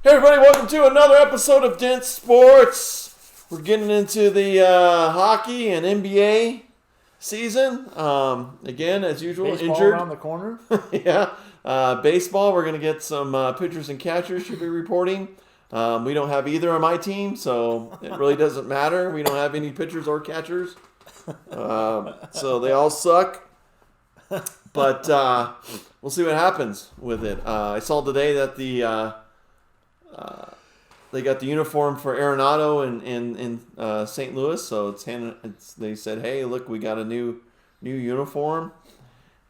Hey everybody, welcome to another episode of Dense Sports. We're getting into the hockey and NBA season. Again, as usual, Baseball injured. around the corner. Yeah. Baseball, we're going to get some pitchers and catchers should be reporting. We don't have either on my team, so it really doesn't matter. We don't have any pitchers or catchers. So they all suck. But we'll see what happens with it. I saw today that they got the uniform for Arenado in St. Louis, so they said, "Hey, look, we got a new uniform,"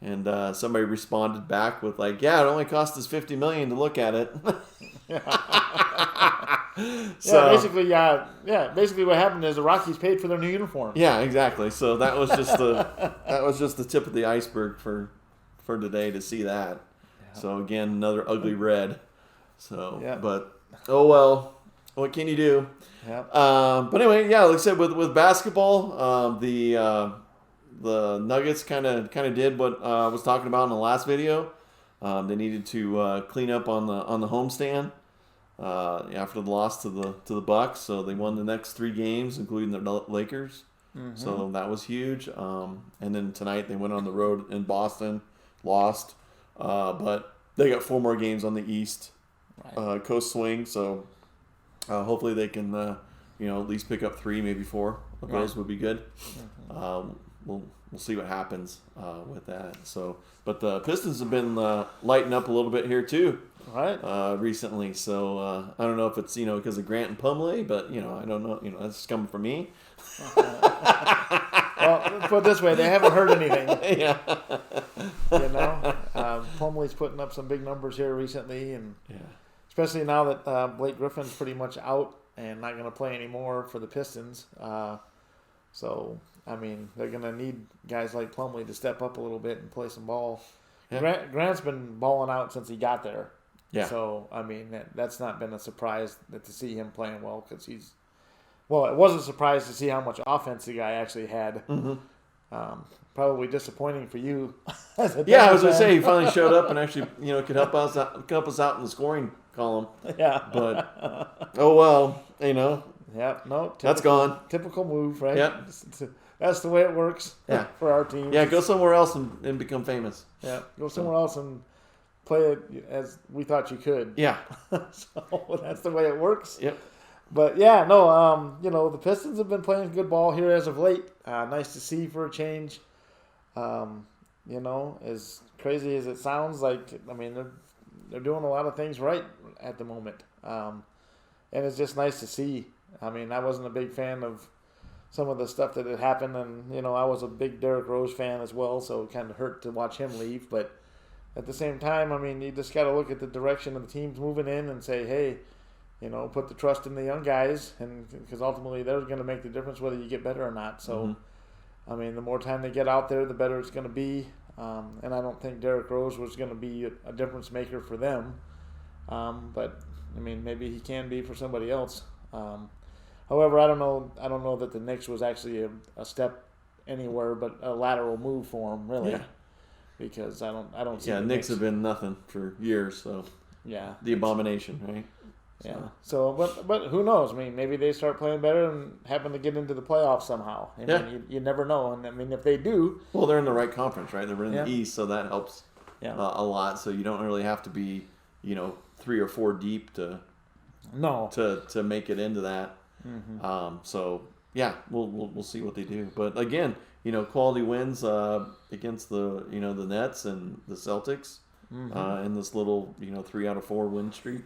and somebody responded back with like, "Yeah, it only cost us $50 million to look at it." So, basically what happened is the Rockies paid for their new uniform. yeah, exactly. So that was just the tip of the iceberg for today to see that. Yeah. So again, another ugly red. So, yeah. But oh well, what can you do? Yeah. But anyway, yeah, like I said, with basketball, the Nuggets kind of did what I was talking about in the last video. They needed to clean up on the homestand after the loss to the Bucks. So they won the next 3 games, including the Lakers. Mm-hmm. So that was huge. And then tonight they went on the road in Boston, lost, but they got 4 more games on the East. Right. Coast swing, so hopefully they can, at least pick up 3, maybe 4 of those would be good. Mm-hmm. We'll see what happens with that. So, but the Pistons have been lighting up a little bit here too, right? Recently. So I don't know if it's because of Grant and Plumlee, but I don't know. That's coming from me. Well, put it this way, they haven't heard anything. Yeah. Plumlee's putting up some big numbers here recently, and yeah. Especially now that Blake Griffin's pretty much out and not going to play anymore for the Pistons. So, I mean, they're going to need guys like Plumlee to step up a little bit and play some ball. Yeah. Grant's been balling out since he got there. Yeah. So, I mean, that's not been a surprise to see him playing well because it was a surprise to see how much offense the guy actually had. Mm-hmm. Probably disappointing for you. I was going to say he finally showed up and actually, could help us out in the scoring column. Yeah. But oh well, Yeah. No. That's gone. Typical move, right? Yeah. That's the way it works. Yeah. For our team. Yeah. Go somewhere else and become famous. Yeah. Go somewhere else and play it as we thought you could. Yeah. So that's the way it works. Yep. But yeah, no, the Pistons have been playing good ball here as of late. Nice to see for a change. As crazy as it sounds, they're doing a lot of things right at the moment. And it's just nice to see. I mean, I wasn't a big fan of some of the stuff that had happened, and I was a big Derrick Rose fan as well, so it kind of hurt to watch him leave. But at the same time, I mean, you just got to look at the direction of the teams moving in and say, hey, put the trust in the young guys, and because ultimately they're going to make the difference whether you get better or not. So, mm-hmm. I mean, the more time they get out there, the better it's going to be. And I don't think Derrick Rose was going to be a difference maker for them. But I mean, maybe he can be for somebody else. However, I don't know that the Knicks was actually a step anywhere but a lateral move for him, really. Yeah. Because I don't see. Yeah, Knicks have been nothing for years. So yeah, the abomination, right? Yeah. So, but who knows? I mean, maybe they start playing better and happen to get into the playoffs somehow. I mean, you never know. And I mean, if they do, well, they're in the right conference, right? They're in the East, so that helps a lot. So you don't really have to be, 3 or 4 deep to make it into that. Mm-hmm. So yeah, we'll see what they do. But again, quality wins against the the Nets and the Celtics. Mm-hmm. In this little 3 out of 4 win streak.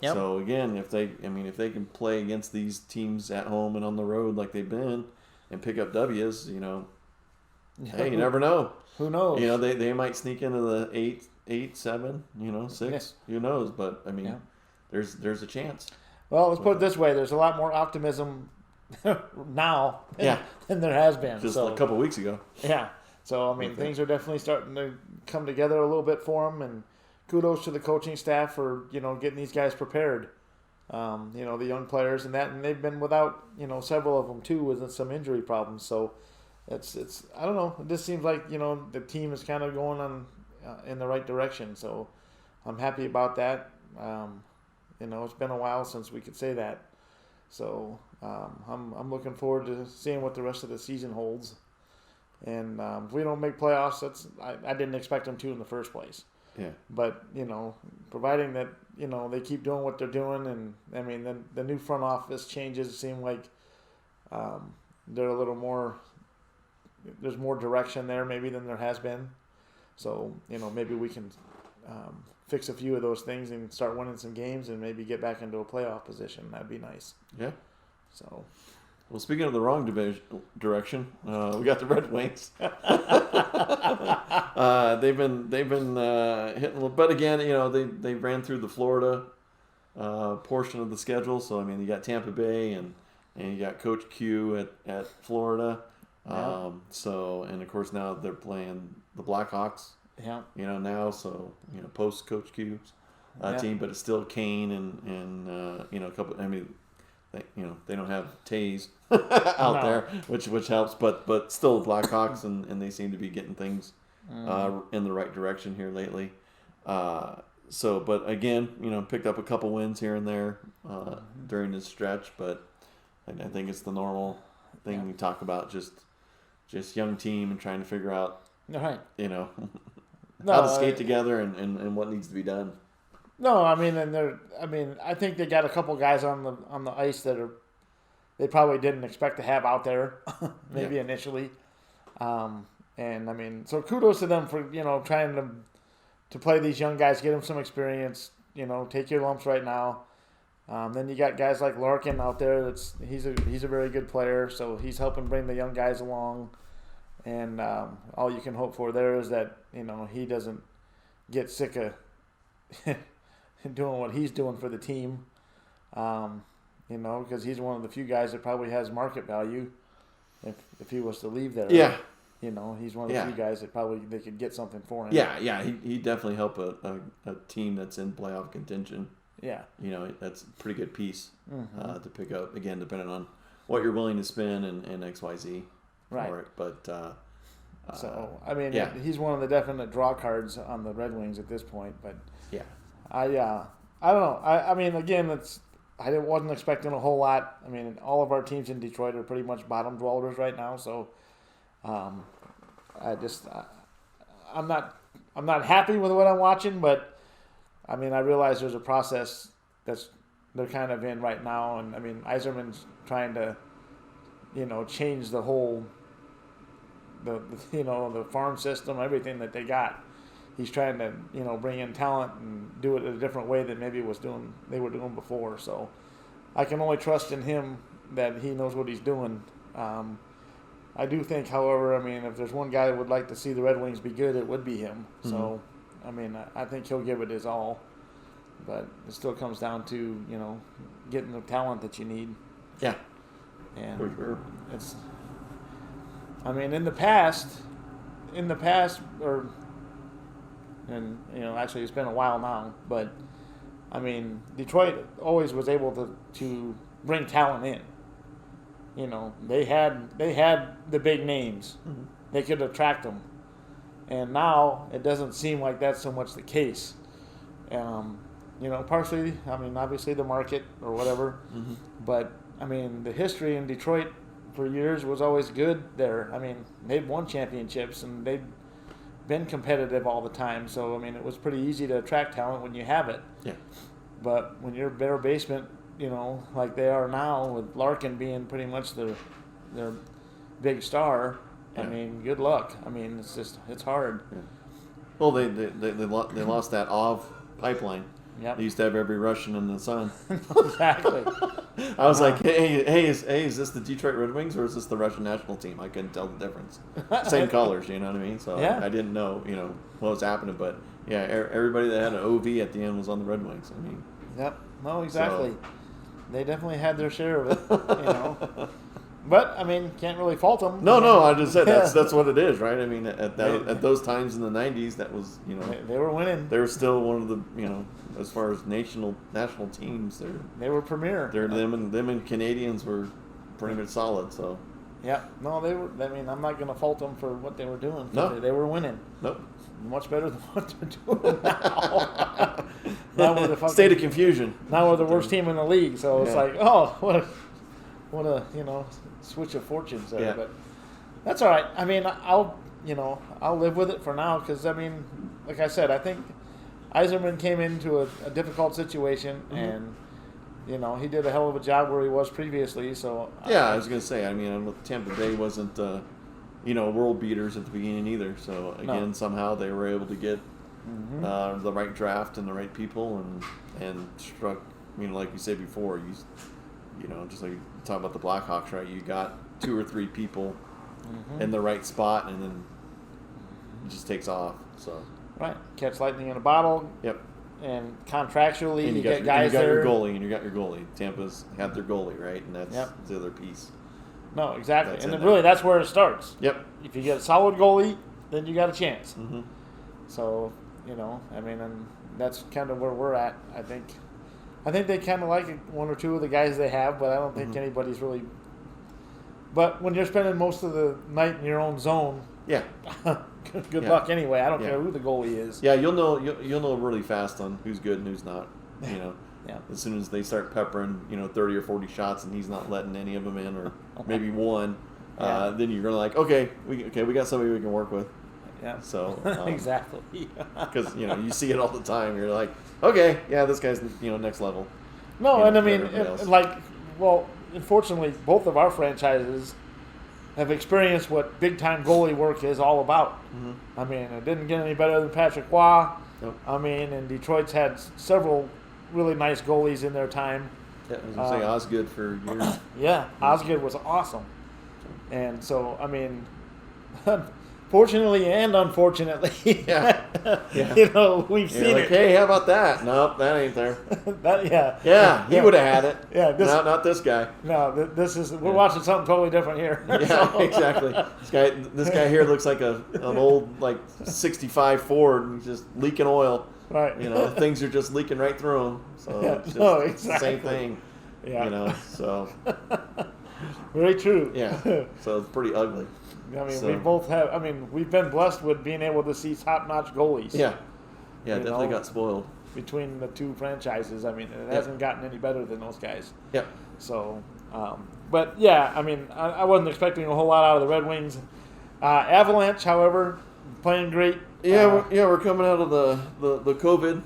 Yep. So again, if they can play against these teams at home and on the road like they've been and pick up W's, hey, you never know. Who knows? They might sneak into the 8, 7, 6. Yeah. Who knows? But I mean, there's a chance. Well, let's put it this way: there's a lot more optimism now than there has been just a couple weeks ago. Yeah. So, I mean, things are definitely starting to come together a little bit for them, and kudos to the coaching staff for, getting these guys prepared. The young players and they've been without, several of them too with some injury problems. So, it's I don't know. It just seems like, the team is kind of going on in the right direction. So, I'm happy about that. It's been a while since we could say that. So I'm looking forward to seeing what the rest of the season holds. And if we don't make playoffs, I didn't expect them to in the first place. Yeah. But providing that they keep doing what they're doing, and I mean the new front office changes seem like they're a little more. There's more direction there maybe than there has been. So maybe we can fix a few of those things and start winning some games and maybe get back into a playoff position. That'd be nice. Yeah. So. Well, speaking of the wrong direction, we got the Red Wings. They've been hitting, but again, they ran through the Florida portion of the schedule. So I mean, you got Tampa Bay and you got Coach Q at Florida. Yeah. So and of course now they're playing the Blackhawks. Yeah. Now so post Coach Q's team, but it's still Kane and a couple. I mean. They don't have Tays out there, which helps, but still the Blackhawks and they seem to be getting things in the right direction here lately. But again, picked up a couple wins here and there during this stretch, but I think it's the normal thing we talk about, just young team and trying to figure out, how to skate together and what needs to be done. No, I mean, I think they got a couple guys on the ice that they probably didn't expect to have out there, maybe initially, and I mean, so kudos to them for trying to play these young guys, get them some experience, take your lumps right now. Then you got guys like Larkin out there. He's a very good player, so he's helping bring the young guys along, and all you can hope for there is that he doesn't get sick of. Doing what he's doing for the team, because he's one of the few guys that probably has market value if he was to leave there. Yeah. He's one of the few guys that probably they could get something for him. Yeah. He definitely help a team that's in playoff contention. Yeah. That's a pretty good piece to pick up, again, depending on what you're willing to spend and XYZ for it. But so, I mean, he's one of the definite draw cards on the Red Wings at this point, but yeah. I don't know. I mean, again, I wasn't expecting a whole lot. I mean, all of our teams in Detroit are pretty much bottom dwellers right now. So, I'm not happy with what I'm watching. But I mean, I realize there's a process they're kind of in right now, and I mean, Yzerman's trying to, change the whole, the farm system, everything that they got. He's trying to, bring in talent and do it in a different way than maybe they were doing before. So I can only trust in him that he knows what he's doing. I do think, however, I mean, if there's one guy that would like to see the Red Wings be good, it would be him. Mm-hmm. So, I mean, I think he'll give it his all. But it still comes down to, getting the talent that you need. Yeah. And for sure. I mean, in the past, actually it's been a while now, but I mean, Detroit always was able to bring talent in. They had the big names. Mm-hmm. They could attract them. And now it doesn't seem like that's so much the case. Partially, I mean, obviously the market or whatever, mm-hmm. But I mean, the history in Detroit for years was always good there. I mean, they've won championships and they've been competitive all the time. So, I mean, it was pretty easy to attract talent when you have it. Yeah. But when you're bare basement, like they are now with Larkin being pretty much their big star, I mean, good luck. I mean, it's hard. Yeah. Well, they lost that OV pipeline. Yep. They used to have every Russian in the sun. Exactly. I was like, hey, is this the Detroit Red Wings or is this the Russian national team? I couldn't tell the difference. Same colors, you know what I mean? So I didn't know, what was happening. But yeah, everybody that had an OV at the end was on the Red Wings. I mean. Yep. No, exactly. So. They definitely had their share of it, But I mean, can't really fault them. No, I just said that's what it is, right? I mean, at those times in the '90s, that was they were winning. They were still one of the as far as national teams, they were premier. Them and Canadians were pretty much solid. So Yeah. No, they were. I mean, I'm not going to fault them for what they were doing. No. They were winning. Nope. Much better than what they're doing now. Now we're the fucking, State of confusion. now we're the worst team in the league. So it's Yeah. like, oh, what a switch of fortunes there. Yeah. But that's all right. I mean, I'll live with it for now because I mean, like I said, I think Yzerman came into a difficult situation and. He did a hell of a job where he was previously. So Yeah, I was gonna say. I mean, Tampa Bay wasn't, world beaters at the beginning either. So again, somehow they were able to get the right draft and the right people, and struck. Like you said before, just like you talk about the Blackhawks, right? You got 2 or 3 people in the right spot, and then it just takes off. So right, catch lightning in a bottle. Yep. And contractually, and you got get guys your there. goalie, and you got your goalie. Tampa's had their goalie, right? And that's the other piece. No, exactly. That's and in really, there. that's where it starts. Yep. If you get a solid goalie, then you got a chance. Mm-hmm. So, and that's kind of where we're at. I think they kind of like 1 or 2 of the guys they have, but I don't think anybody's really. But when you're spending most of the night in your own zone, Yeah. good luck anyway. I don't Yeah. care who the goalie is. Yeah, you'll know really fast on who's good and who's not. Yeah. As soon as they start peppering, 30 or 40 shots and he's not letting any of them in, or maybe one, then you're gonna like, okay, we got somebody we can work with. Yeah. So exactly. Because you see it all the time. You're like, okay, yeah, this guy's next level. No, and I mean, everybody else. Unfortunately, both of our franchises have experienced what big-time goalie work is all about. Mm-hmm. I mean, it didn't get any better than Patrick Waugh. Nope. I mean, and Detroit's had several really nice goalies in their time. Yeah, I was gonna say Osgood for years. Yeah, Osgood was awesome. And so, I mean, fortunately and unfortunately, Yeah. we've You're seen like, it. hey, how about that? Nope, that ain't there. Yeah, He would have had it. Yeah, not this guy. No, we're watching something totally different here. Yeah, exactly. This guy here looks like an old 65 Ford, and just leaking oil. Right. Things are just leaking right through him. So Yeah, it's just no, it's the same exactly. thing. Yeah. So Very true. yeah, so it's pretty ugly. I mean, So- we both have. I mean, we've been blessed with being able to see top-notch goalies. Yeah, definitely know? got spoiled. Between the 2 franchises, I mean, it Yeah. hasn't gotten any better than those guys. Yeah, So, but yeah, I mean, I wasn't expecting a whole lot out of the Red Wings. Avalanche, however, playing great. yeah, we're coming out of the COVID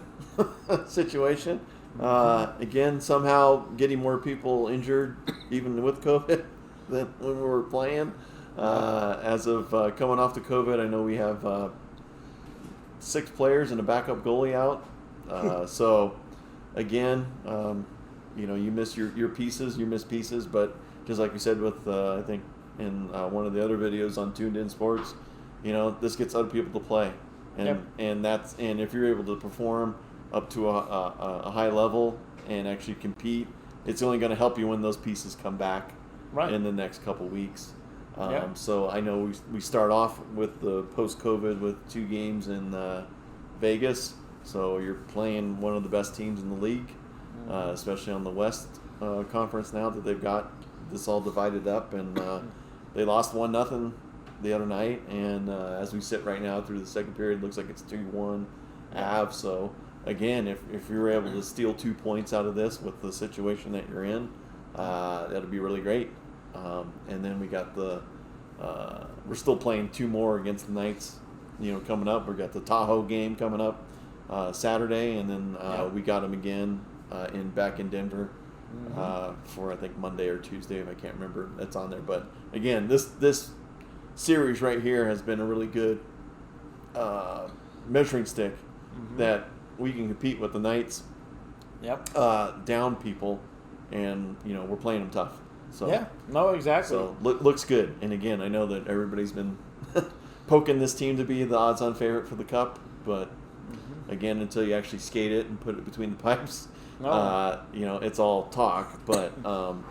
situation. Again, somehow getting more people injured, even with COVID, than when we were playing. As of coming off the COVID, I know we have 6 players and a backup goalie out. So, again, you miss your pieces, you miss pieces. But just like we said with, I think, in one of the other videos on Tuned In Sports, this gets other people to play. And if you're able to perform up to a high level and actually compete, it's only going to help you when those pieces come back in the next couple weeks. So I know we start off with the post-COVID with 2 games in Vegas. So you're playing one of the best teams in the league, especially on the West Conference now that they've got this all divided up. And they lost 1-0 the other night. And as we sit right now through the second period, it looks like it's 2-1 Av. So again, if you're able to steal 2 points out of this with the situation that you're in, that'd be really great. And then we got we're still playing 2 more against the Knights, coming up. We got the Tahoe game coming up Saturday, and then we got them again back in Denver for I think Monday or Tuesday, if I can't remember. That's on there. But again, this series right here has been a really good measuring stick that we can compete with the Knights. Yep. Down people, and we're playing them tough. So Yeah. No, exactly. So looks good. And again, I know that everybody's been poking this team to be the odds-on favorite for the Cup, but again, until you actually skate it and put it between the pipes, it's all talk. But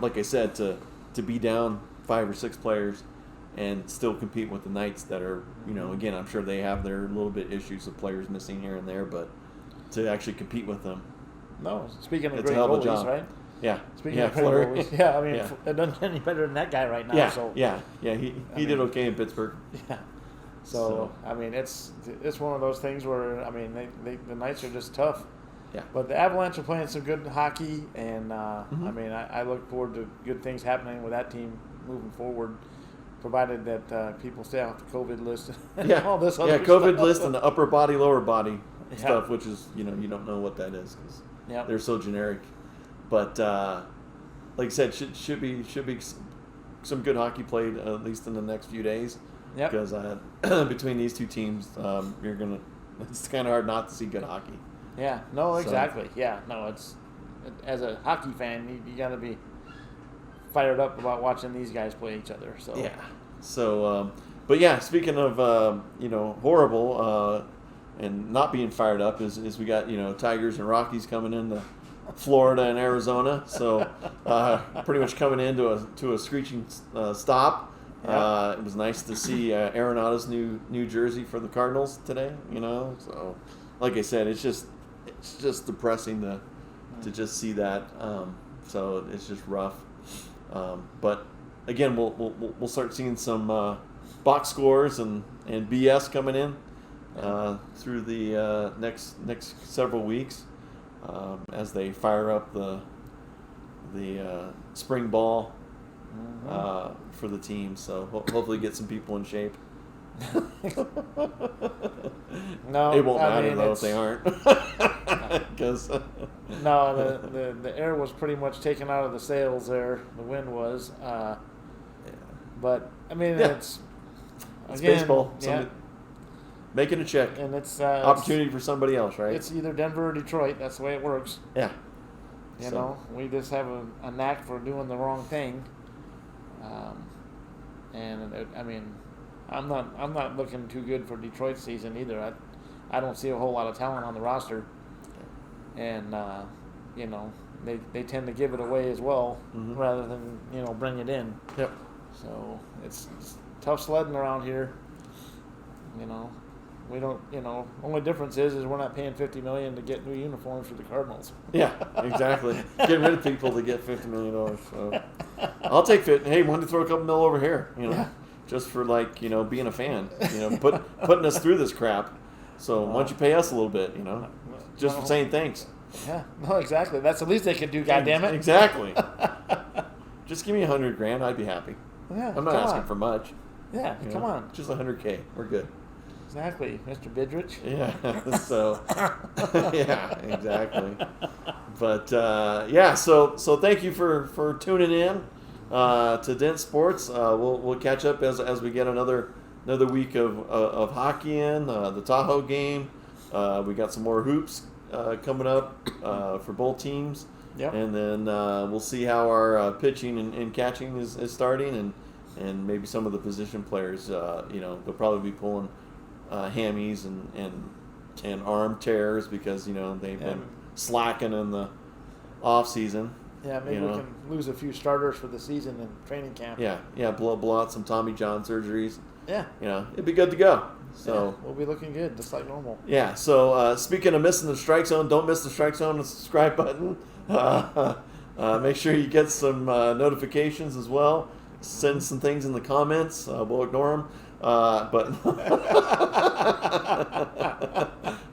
like I said, to be down 5 or 6 players and still compete with the Knights that are, again, I'm sure they have their little bit issues of players missing here and there, but to actually compete with them. No, speaking of It's a great hell of a goalies, job. right? Yeah. Speaking Yeah, of crazy Fleury. goalies, yeah, I mean, Yeah. it doesn't get any better than that guy right now. Yeah, So yeah. He I did mean- okay in Pittsburgh. yeah. So I mean, it's one of those things where I mean, the Knights are just tough. Yeah. But the Avalanche are playing some good hockey, and Mm-hmm. I mean, I look forward to good things happening with that team moving forward, provided that people stay off the COVID list. And Yeah. all this other Yeah, COVID stuff. list and the upper body, lower body Yeah. stuff, which is, you don't know what that is because Yeah. they're so generic. But like I said, should be some good hockey played at least in the next few days. Yep. Because between these two teams, it's kind of hard not to see good hockey. Yeah. No. So- Exactly. Yeah. No. It's as a hockey fan, you got to be fired up about watching these guys play each other. So Yeah. So, but yeah, speaking of horrible and not being fired up is we got Tigers and Rockies coming into Florida and Arizona. So pretty much coming into a screeching stop. Yeah. It was nice to see Arenado's new jersey for the Cardinals today. So like I said, it's just depressing to just see that. So it's just rough. But again, we'll start seeing some box scores and BS coming in through the next several weeks as they fire up the spring ball for the team. So hopefully get some people in shape. No, It won't I matter mean, though if it's- they aren't, because No, the air was pretty much taken out of the sails there. The wind was, but I mean Yeah. it's it's again, baseball. Yeah, Somebody making a check, and it's opportunity for somebody else, right? It's either Denver or Detroit. That's the way it works. Yeah. You So- know, we just have a knack for doing the wrong thing. I mean, I'm not looking too good for Detroit's season either. I don't see a whole lot of talent on the roster, and they tend to give it away as well Mhm. rather than bring it in. Yep. So it's tough sledding around here. We don't. Only difference is we're not paying $50 million to get new uniforms for the Cardinals. Yeah, exactly. Getting rid of people to get $50 million. So I'll take it. Hey, wanted to throw a couple mil over here, Yeah. just for being a fan, putting us through this crap. So why don't you pay us a little bit, just for saying thanks. Yeah. No, exactly. That's the least they could do. God damn it. Exactly. Just give me $100,000, I'd be happy. Yeah. I'm not come asking on. for much. Yeah. Come on. Just $100K. We're good. Exactly, Mr. Bidrich. Yeah. So. Yeah. Exactly. But So thank you for tuning in to Dent Sports. We'll catch up as we get another week of hockey in the Tahoe game. We got some more hoops coming up for both teams. Yep. And then we'll see how our pitching and catching is starting, and maybe some of the position players. They'll probably be pulling hammies and arm tears because they've been slacking in the off season. Yeah, maybe we can lose a few starters for the season in training camp. Yeah, blow out some Tommy John surgeries. Yeah. It'd be good to go. So yeah, we'll be looking good, just like normal. yeah. So speaking of missing the strike zone, don't miss the strike zone and subscribe button. Make sure you get some notifications as well. Send some things in the comments. We'll ignore them. But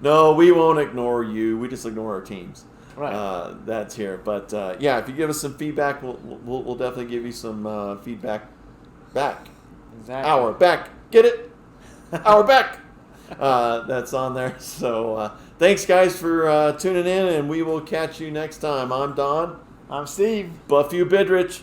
no, we won't ignore you. We just ignore our teams. Right. That's here. But yeah, if you give us some feedback, we'll definitely give you some feedback back. Exactly. Our back. Get it? Our back. That's on there. So thanks, guys, for tuning in, and we will catch you next time. I'm Don. I'm Steve. Buff you, Bidrich.